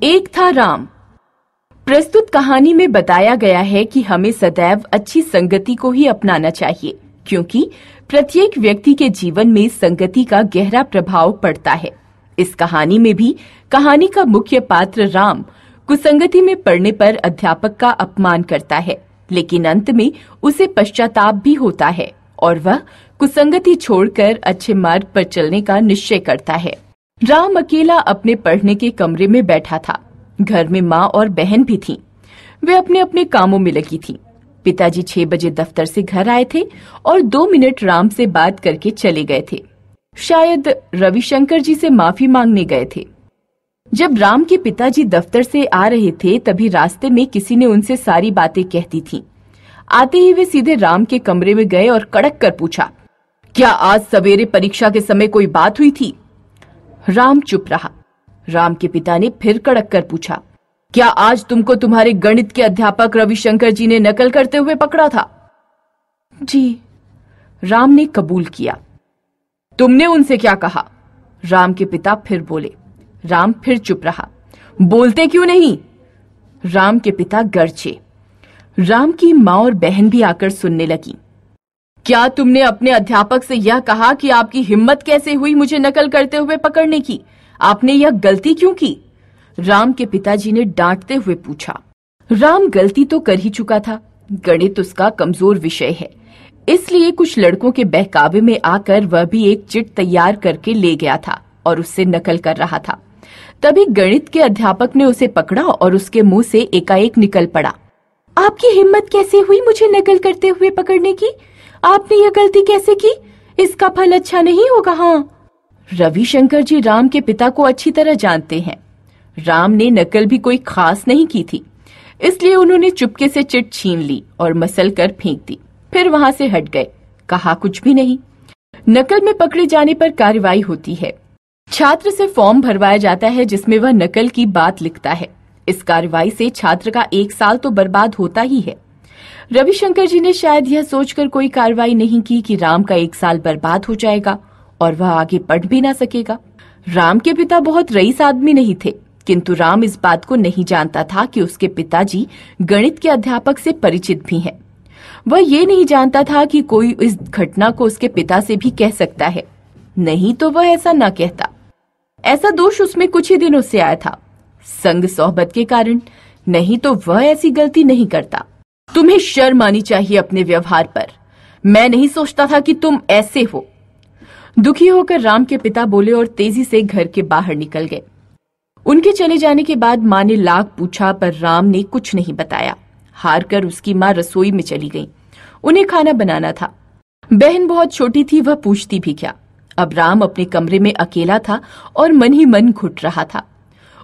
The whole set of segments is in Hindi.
एक था राम। प्रस्तुत कहानी में बताया गया है कि हमें सदैव अच्छी संगति को ही अपनाना चाहिए, क्योंकि प्रत्येक व्यक्ति के जीवन में संगति का गहरा प्रभाव पड़ता है। इस कहानी में भी कहानी का मुख्य पात्र राम कुसंगति में पड़ने पर अध्यापक का अपमान करता है, लेकिन अंत में उसे पश्चाताप भी होता है और वह कुसंगति छोड़कर अच्छे मार्ग पर चलने का निश्चय करता है। राम अकेला अपने पढ़ने के कमरे में बैठा था। घर में माँ और बहन भी थीं। वे अपने अपने कामों में लगी थीं। पिताजी 6 बजे दफ्तर से घर आए थे और 2 मिनट राम से बात करके चले गए थे। शायद रविशंकर जी से माफी मांगने गए थे। जब राम के पिताजी दफ्तर से आ रहे थे तभी रास्ते में किसी ने उनसे सारी बातें कह दी थीं। आते ही वे सीधे राम के कमरे में गए और कड़क कर पूछा, क्या आज सवेरे परीक्षा के समय कोई बात हुई थी? राम चुप रहा। राम के पिता ने फिर कड़क कर पूछा, क्या आज तुमको तुम्हारे गणित के अध्यापक रविशंकर जी ने नकल करते हुए पकड़ा था? जी, राम ने कबूल किया। तुमने उनसे क्या कहा? राम के पिता फिर बोले। राम फिर चुप रहा। बोलते क्यों नहीं? राम के पिता गरजे। राम की माँ और बहन भी आकर सुनने लगी। क्या तुमने अपने अध्यापक से यह कहा कि आपकी हिम्मत कैसे हुई मुझे नकल करते हुए पकड़ने की? आपने यह गलती क्यों की? राम के पिताजी ने डांटते हुए पूछा। राम गलती तो कर ही चुका था। गणित उसका कमजोर विषय है, इसलिए कुछ लड़कों के बहकावे में आकर वह भी एक चिट तैयार करके ले गया था और उससे नकल कर रहा था। तभी गणित के अध्यापक ने उसे पकड़ा और उसके मुंह से एकाएक निकल पड़ा, आपकी हिम्मत कैसे हुई मुझे नकल करते हुए पकड़ने की? आपने यह गलती कैसे की? इसका फल अच्छा नहीं होगा। हाँ, रविशंकर जी राम के पिता को अच्छी तरह जानते हैं। राम ने नकल भी कोई खास नहीं की थी, इसलिए उन्होंने चुपके से चिट छीन ली और मसल कर फेंक दी। फिर वहां से हट गए, कहा कुछ भी नहीं। नकल में पकड़े जाने पर कार्रवाई होती है। छात्र से फॉर्म भरवाया जाता है जिसमें वह नकल की बात लिखता है। इस कार्रवाई से छात्र का 1 साल तो बर्बाद होता ही है। रविशंकर जी ने शायद यह सोचकर कोई कार्रवाई नहीं की कि राम का 1 साल बर्बाद हो जाएगा और वह आगे पढ़ भी ना सकेगा। राम के पिता बहुत रईस आदमी नहीं थे, किंतु राम इस बात को नहीं जानता था कि उसके पिताजी गणित के अध्यापक से परिचित भी हैं। वह ये नहीं जानता था कि कोई इस घटना को उसके पिता से भी कह सकता है, नहीं तो वह ऐसा ना कहता। ऐसा दोष उसमें कुछ ही दिनों से आया था, संग सोहबत के कारण, नहीं तो वह ऐसी गलती नहीं करता। तुम्हें शर्म आनी चाहिए अपने व्यवहार पर। मैं नहीं सोचता था कि तुम ऐसे हो। दुखी होकर राम के पिता बोले और तेजी से घर के बाहर निकल गए। उनके चले जाने के बाद मां ने लाख पूछा पर राम ने कुछ नहीं बताया। हार कर उसकी मां रसोई में चली गई। उन्हें खाना बनाना था। बहन बहुत छोटी थी, वह पूछती भी क्या। अब राम अपने कमरे में अकेला था और मन ही मन घुट रहा था।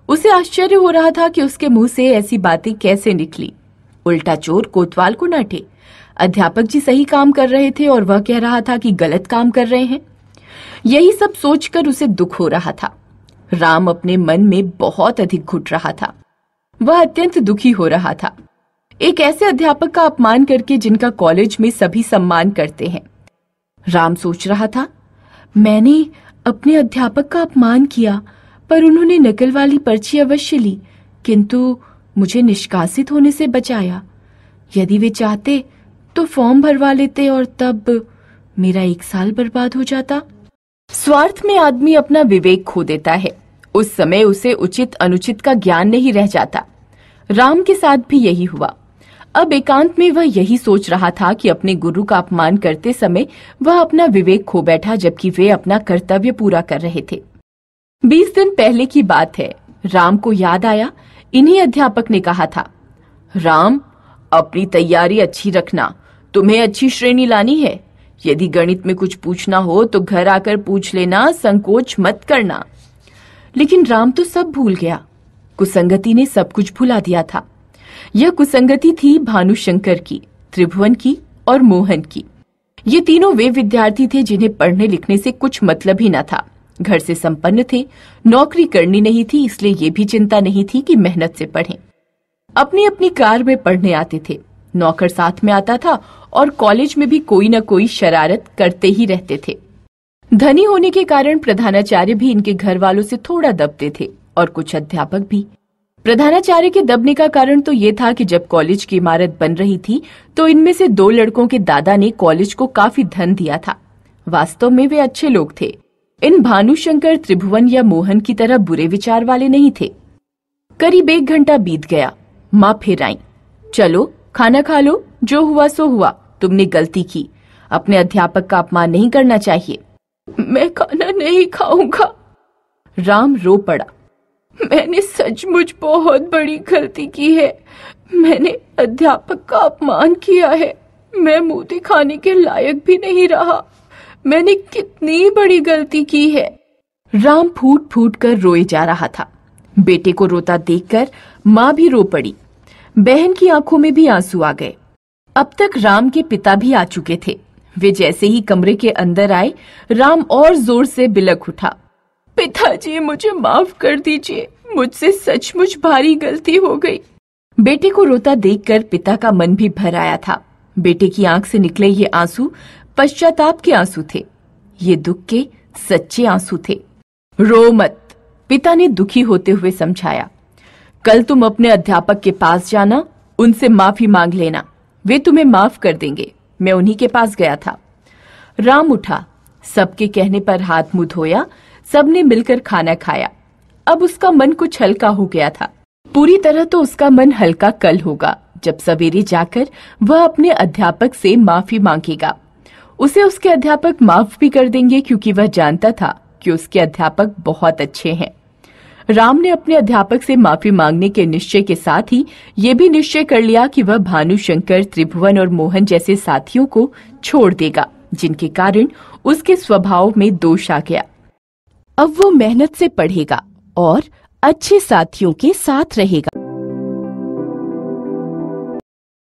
उसे आश्चर्य हो रहा था कि उसके मुंह से ऐसी बातें कैसे निकली। उल्टा चोर कोतवाल को डांटे। अध्यापक जी सही काम कर रहे थे और वह कह रहा था कि गलत काम कर रहे हैं। यही सब सोचकर उसे दुख हो रहा था। राम अपने मन में बहुत अधिक घुट रहा था। वह अत्यंत दुखी हो रहा था। एक ऐसे अध्यापक का अपमान करके जिनका कॉलेज में सभी सम्मान करते हैं। राम सोच रहा था, मैंने अपने अध्यापक का अपमान किया पर उन्होंने नकल वाली पर्ची अवश्य ली, किंतु मुझे निष्कासित होने से बचाया। यदि वे चाहते तो फॉर्म भरवा लेते और तब मेरा 1 साल बर्बाद हो जाता। स्वार्थ में आदमी अपना विवेक खो देता है। उस समय उसे उचित अनुचित का ज्ञान नहीं रह जाता। राम के साथ भी यही हुआ। अब एकांत में वह यही सोच रहा था कि अपने गुरु का अपमान करते समय वह अपना विवेक खो बैठा, जबकि वे अपना कर्तव्य पूरा कर रहे थे। 20 दिन पहले की बात है। राम को याद आया, इन्हीं अध्यापक ने कहा था, राम अपनी तैयारी अच्छी रखना, तुम्हें अच्छी श्रेणी लानी है। यदि गणित में कुछ पूछना हो तो घर आकर पूछ लेना, संकोच मत करना। लेकिन राम तो सब भूल गया। कुसंगति ने सब कुछ भुला दिया था। यह कुसंगति थी भानुशंकर की, त्रिभुवन की और मोहन की। ये तीनों वे विद्यार्थी थे जिन्हें पढ़ने लिखने से कुछ मतलब ही न था। घर से संपन्न थे, नौकरी करनी नहीं थी, इसलिए ये भी चिंता नहीं थी कि मेहनत से पढ़ें। अपनी अपनी कार में पढ़ने आते थे। नौकर साथ में आता था और कॉलेज में भी कोई न कोई शरारत करते ही रहते थे। धनी होने के कारण प्रधानाचार्य भी इनके घर वालों से थोड़ा दबते थे और कुछ अध्यापक भी। प्रधानाचार्य के दबने का कारण तो ये था कि जब कॉलेज की इमारत बन रही थी तो इनमें से 2 लड़कों के दादा ने कॉलेज को काफी धन दिया था। वास्तव में वे अच्छे लोग थे। इन भानुशंकर, त्रिभुवन या मोहन की तरह बुरे विचार वाले नहीं थे। करीब 1 घंटा बीत गया। माँ फिर आई। चलो खाना खा लो, जो हुआ सो हुआ, तुमने गलती की, अपने अध्यापक का अपमान नहीं करना चाहिए। मैं खाना नहीं खाऊंगा। राम रो पड़ा। मैंने सचमुच बहुत बड़ी गलती की है। मैंने अध्यापक का अपमान किया है। मैं मुंह दिखाने के लायक भी नहीं रहा। मैंने कितनी बड़ी गलती की है। राम फूट फूट कर रोए जा रहा था। बेटे को रोता देखकर माँ भी रो पड़ी। बहन की आंखों में भी आंसू आ गए। अब तक राम के पिता भी आ चुके थे। वे जैसे ही कमरे के अंदर आए, राम और जोर से बिलख उठा। पिताजी, मुझे माफ कर दीजिए, मुझसे सचमुच भारी गलती हो गई। बेटे को रोता देखकर पिता का मन भी भर आया था। बेटे की आंख से निकले ये आंसू पश्चाताप के आंसू थे। ये दुख के सच्चे आंसू थे। रो मत, पिता ने दुखी होते हुए समझाया। कल तुम अपने अध्यापक के पास जाना, उनसे माफी मांग लेना, वे तुम्हें माफ कर देंगे। मैं उन्हीं के पास गया था। राम उठा, सबके कहने पर हाथ मुंह धोया। सबने मिलकर खाना खाया। अब उसका मन कुछ हल्का हो गया था। पूरी तरह तो उसका मन हल्का कल होगा, जब सवेरे जाकर वह अपने अध्यापक से माफी मांगेगा। उसे उसके अध्यापक माफ भी कर देंगे, क्योंकि वह जानता था कि उसके अध्यापक बहुत अच्छे हैं। राम ने अपने अध्यापक से माफी मांगने के निश्चय के साथ ही ये भी निश्चय कर लिया कि वह भानुशंकर, त्रिभुवन और मोहन जैसे साथियों को छोड़ देगा, जिनके कारण उसके स्वभाव में दोष आ गया। अब वो मेहनत से पढ़ेगा और अच्छे साथियों के साथ रहेगा।